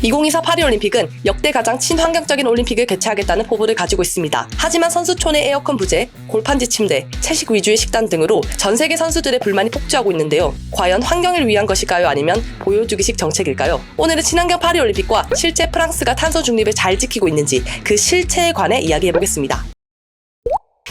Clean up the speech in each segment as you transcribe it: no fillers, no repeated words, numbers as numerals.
2024 파리올림픽은 역대 가장 친환경적인 올림픽을 개최하겠다는 포부를 가지고 있습니다. 하지만 선수촌의 에어컨 부재, 골판지 침대, 채식 위주의 식단 등으로 전 세계 선수들의 불만이 폭주하고 있는데요. 과연 환경을 위한 것일까요? 아니면 보여주기식 정책일까요? 오늘은 친환경 파리올림픽과 실제 프랑스가 탄소 중립을 잘 지키고 있는지 그 실체에 관해 이야기해보겠습니다.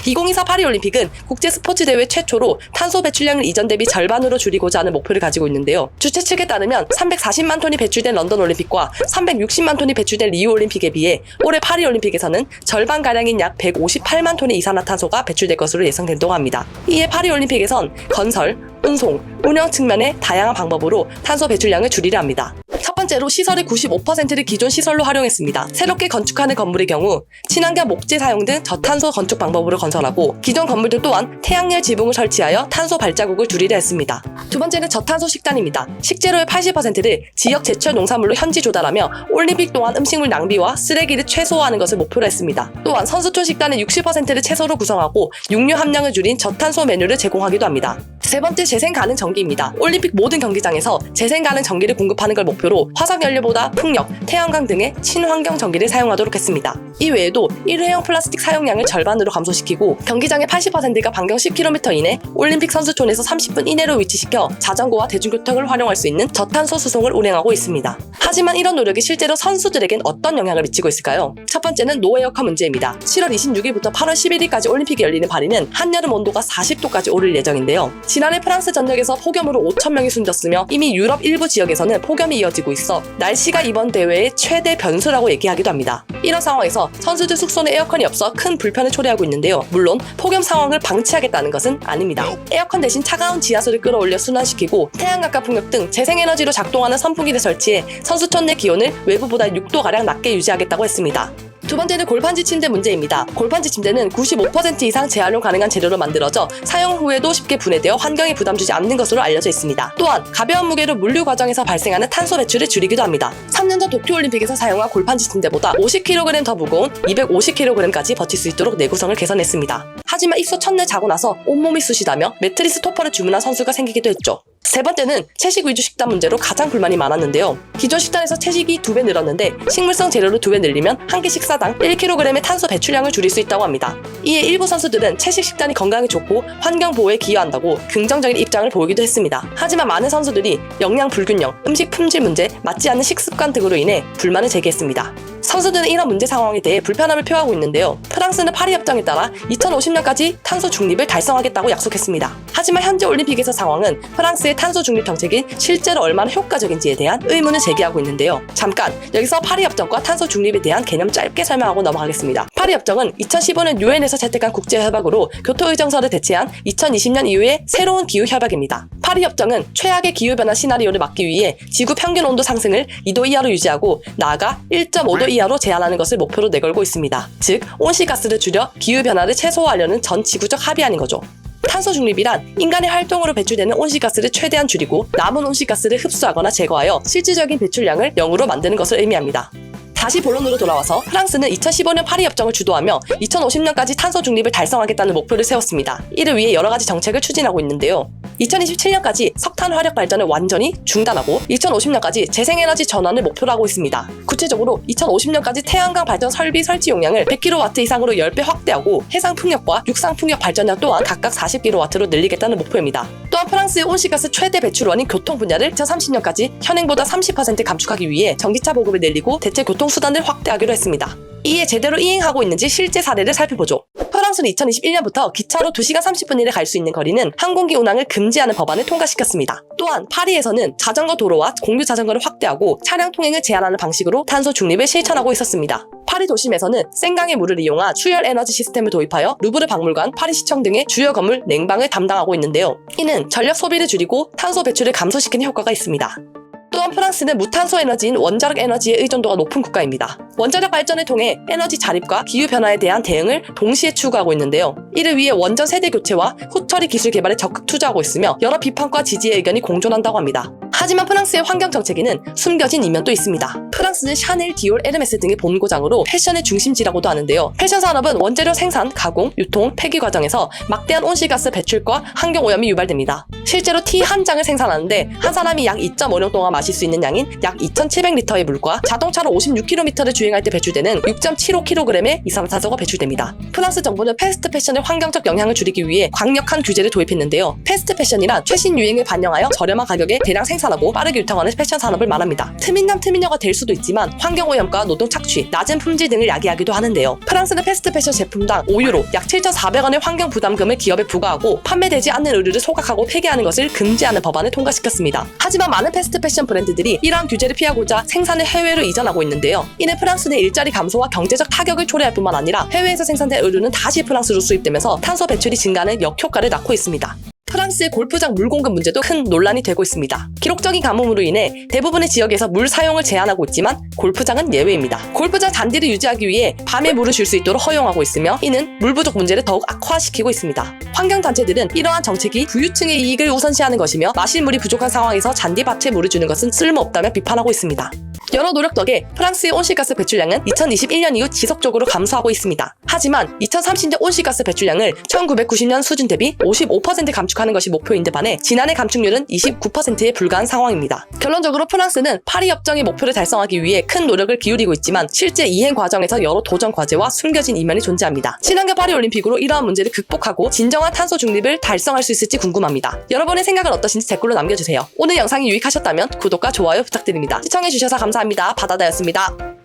2024 파리올림픽은 국제 스포츠 대회 최초로 탄소 배출량을 이전 대비 절반으로 줄이고자 하는 목표를 가지고 있는데요. 주최 측에 따르면 340만 톤이 배출된 런던 올림픽과 360만 톤이 배출된 리우 올림픽에 비해 올해 파리올림픽에서는 절반가량인 약 158만 톤의 이산화탄소가 배출될 것으로 예상된다고 합니다. 이에 파리올림픽에선 건설, 운송, 운영 측면의 다양한 방법으로 탄소 배출량을 줄이려 합니다. 첫 번째로 시설의 95%를 기존 시설로 활용했습니다. 새롭게 건축하는 건물의 경우 친환경 목재 사용 등 저탄소 건축 방법으로 건설하고 기존 건물들 또한 태양열 지붕을 설치하여 탄소 발자국을 줄이려 했습니다. 두 번째는 저탄소 식단입니다. 식재료의 80%를 지역 제철 농산물로 현지 조달하며 올림픽 동안 음식물 낭비와 쓰레기를 최소화하는 것을 목표로 했습니다. 또한 선수촌 식단의 60%를 채소로 구성하고 육류 함량을 줄인 저탄소 메뉴를 제공하기도 합니다. 세 번째, 재생 가능 전기입니다. 올림픽 모든 경기장에서 재생 가능 전기를 공급하는 걸 목표로 화석연료보다 풍력, 태양광 등의 친환경 전기를 사용하도록 했습니다. 이외에도 일회용 플라스틱 사용량을 절반으로 감소시키고 경기장의 80%가 반경 10km 이내 올림픽 선수촌에서 30분 이내로 위치시켜 자전거와 대중교통을 활용할 수 있는 저탄소 수송을 운행하고 있습니다. 하지만 이런 노력이 실제로 선수들에겐 어떤 영향을 미치고 있을까요? 첫 번째는 노에어컨 문제입니다. 7월 26일부터 8월 11일까지 올림픽이 열리는 파리는 한여름 온도가 40도까지 오를 예정인데요. 지난해 프랑스 전역에서 폭염으로 5,000명이 숨졌으며 이미 유럽 일부 지역에서는 폭염이 이어지고 있어 날씨가 이번 대회의 최대 변수라고 얘기하기도 합니다. 이런 상황에서 선수들 숙소는 에어컨이 없어 큰 불편을 초래하고 있는데요. 물론 폭염 상황을 방치하겠다는 것은 아닙니다. 에어컨 대신 차가운 지하수를 끌어올려 순환시키고 태양광과 풍력 등 재생에너지로 작동하는 선풍기를 설치해 선수촌 내 기온을 외부보다 6도가량 낮게 유지하겠다고 했습니다. 두 번째는 골판지 침대 문제입니다. 골판지 침대는 95% 이상 재활용 가능한 재료로 만들어져 사용 후에도 쉽게 분해되어 환경에 부담 주지 않는 것으로 알려져 있습니다. 또한 가벼운 무게로 물류 과정에서 발생하는 탄소 배출을 줄이기도 합니다. 3년 전 도쿄올림픽에서 사용한 골판지 침대보다 50kg 더 무거운 250kg까지 버틸 수 있도록 내구성을 개선했습니다. 하지만 입소 첫날 자고 나서 온몸이 쑤시다며 매트리스 토퍼를 주문한 선수가 생기기도 했죠. 세 번째는 채식 위주 식단 문제로 가장 불만이 많았는데요. 기존 식단에서 채식이 2배 늘었는데 식물성 재료를 2배 늘리면 한 개 식사당 1kg의 탄소 배출량을 줄일 수 있다고 합니다. 이에 일부 선수들은 채식 식단이 건강에 좋고 환경 보호에 기여한다고 긍정적인 입장을 보이기도 했습니다. 하지만 많은 선수들이 영양 불균형, 음식 품질 문제, 맞지 않는 식습관 등으로 인해 불만을 제기했습니다. 선수들은 이런 문제 상황에 대해 불편함을 표하고 있는데요. 프랑스는 파리협정에 따라 2050년까지 탄소 중립을 달성하겠다고 약속했습니다. 하지만 현재 올림픽에서 상황은 프랑스의 탄소 중립 정책이 실제로 얼마나 효과적인지에 대한 의문을 제기하고 있는데요. 잠깐 여기서 파리협정과 탄소 중립에 대한 개념 짧게 설명하고 넘어가겠습니다. 파리협정은 2015년 유엔에서 채택한 국제협약으로 교토의정서를 대체한 2020년 이후의 새로운 기후협약입니다. 파리협정은 최악의 기후변화 시나리오를 막기 위해 지구 평균 온도 상승을 2도 이하로 유지하고 나아가 1.5도 이하로 제한하는 것을 목표로 내걸고 있습니다. 즉, 온실가스를 줄여 기후변화를 최소화하려는 전 지구적 합의안인 거죠. 탄소 중립이란 인간의 활동으로 배출되는 온실가스를 최대한 줄이고 남은 온실가스를 흡수하거나 제거하여 실질적인 배출량을 0으로 만드는 것을 의미합니다. 다시 본론으로 돌아와서 프랑스는 2015년 파리협정을 주도하며 2050년까지 탄소 중립을 달성하겠다는 목표를 세웠습니다. 이를 위해 여러 가지 정책을 추진하고 있는데요. 2027년까지 석탄 화력 발전을 완전히 중단하고 2050년까지 재생에너지 전환을 목표로 하고 있습니다. 구체적으로 2050년까지 태양광 발전 설비 설치 용량을 100kW 이상으로 10배 확대하고 해상 풍력과 육상 풍력 발전량 또한 각각 40kW로 늘리겠다는 목표입니다. 또한 프랑스의 온실가스 최대 배출원인 교통 분야를 2030년까지 현행보다 30% 감축하기 위해 전기차 보급을 늘리고 대체 교통수단을 확대하기로 했습니다. 이에 제대로 이행하고 있는지 실제 사례를 살펴보죠. 프랑스는 2021년부터 기차로 2시간 30분 이내 갈 수 있는 거리는 항공기 운항을 금지하는 법안을 통과시켰습니다. 또한 파리에서는 자전거 도로와 공유 자전거를 확대하고 차량 통행을 제한하는 방식으로 탄소 중립을 실천하고 있었습니다. 파리 도심에서는 생강의 물을 이용한 수열 에너지 시스템을 도입하여 루브르 박물관, 파리시청 등의 주요 건물 냉방을 담당하고 있는데요. 이는 전력 소비를 줄이고 탄소 배출을 감소시키는 효과가 있습니다. 또한 프랑스는 무탄소 에너지인 원자력 에너지의 의존도가 높은 국가입니다. 원자력 발전을 통해 에너지 자립과 기후변화에 대한 대응을 동시에 추구하고 있는데요. 이를 위해 원전 세대 교체와 후처리 기술 개발에 적극 투자하고 있으며 여러 비판과 지지의 의견이 공존한다고 합니다. 하지만 프랑스의 환경 정책에는 숨겨진 이면도 있습니다. 프랑스 프랑스는 샤넬, 디올, 에르메스 등의 본고장으로 패션의 중심지라고도 하는데요. 패션 산업은 원재료 생산, 가공, 유통, 폐기 과정에서 막대한 온실가스 배출과 환경오염이 유발됩니다. 실제로 티 한 장을 생산하는데 한 사람이 약 2.5년 동안 마실 수 있는 양인 약 2,700리터의 물과 자동차로 56km를 주행할 때 배출되는 6.75kg의 이산화탄소가 배출됩니다. 프랑스 정부는 패스트 패션의 환경적 영향을 줄이기 위해 강력한 규제를 도입했는데요. 패스트 패션이란 최신 유행을 반영하여 저렴한 가격에 대량 생산하고 빠르게 유통하는 패션 산업을 말합니다. 트민남 트민녀가 될 수도 있지만 환경오염과 노동 착취, 낮은 품질 등을 야기하기도 하는데요. 프랑스는 패스트 패션 제품당 5유로 약 7,400원의 환경 부담금을 기업에 부과하고 판매되지 않는 의류를 소각하고 폐기하는 것을 금지하는 법안을 통과시켰습니다. 하지만 많은 패스트 패션 브랜드들이 이러한 규제를 피하고자 생산을 해외로 이전하고 있는데요. 이는 프랑스 내 일자리 감소와 경제적 타격을 초래할 뿐만 아니라 해외에서 생산된 의류는 다시 프랑스로 수입되면서 탄소 배출이 증가하는 역효과를 낳고 있습니다. 프랑스의 골프장 물 공급 문제도 큰 논란이 되고 있습니다. 기록적인 가뭄으로 인해 대부분의 지역에서 물 사용을 제한하고 있지만 골프장은 예외입니다. 골프장 잔디를 유지하기 위해 밤에 물을 줄 수 있도록 허용하고 있으며 이는 물 부족 문제를 더욱 악화시키고 있습니다. 환경단체들은 이러한 정책이 부유층의 이익을 우선시하는 것이며 마실 물이 부족한 상황에서 잔디밭에 물을 주는 것은 쓸모없다며 비판하고 있습니다. 여러 노력 덕에 프랑스의 온실가스 배출량은 2021년 이후 지속적으로 감소하고 있습니다. 하지만 2030년 온실가스 배출량을 1990년 수준 대비 55% 감축하는 것이 목표인데 반해 지난해 감축률은 29%에 불과한 상황입니다. 결론적으로 프랑스는 파리 협정의 목표를 달성하기 위해 큰 노력을 기울이고 있지만 실제 이행 과정에서 여러 도전 과제와 숨겨진 이면이 존재합니다. 친환경 파리 올림픽으로 이러한 문제를 극복하고 진정한 탄소 중립을 달성할 수 있을지 궁금합니다. 여러분의 생각은 어떠신지 댓글로 남겨주세요. 오늘 영상이 유익하셨다면 구독과 좋아요 부탁드립니다. 시청해주셔서 감사합니다. 바다다였습니다.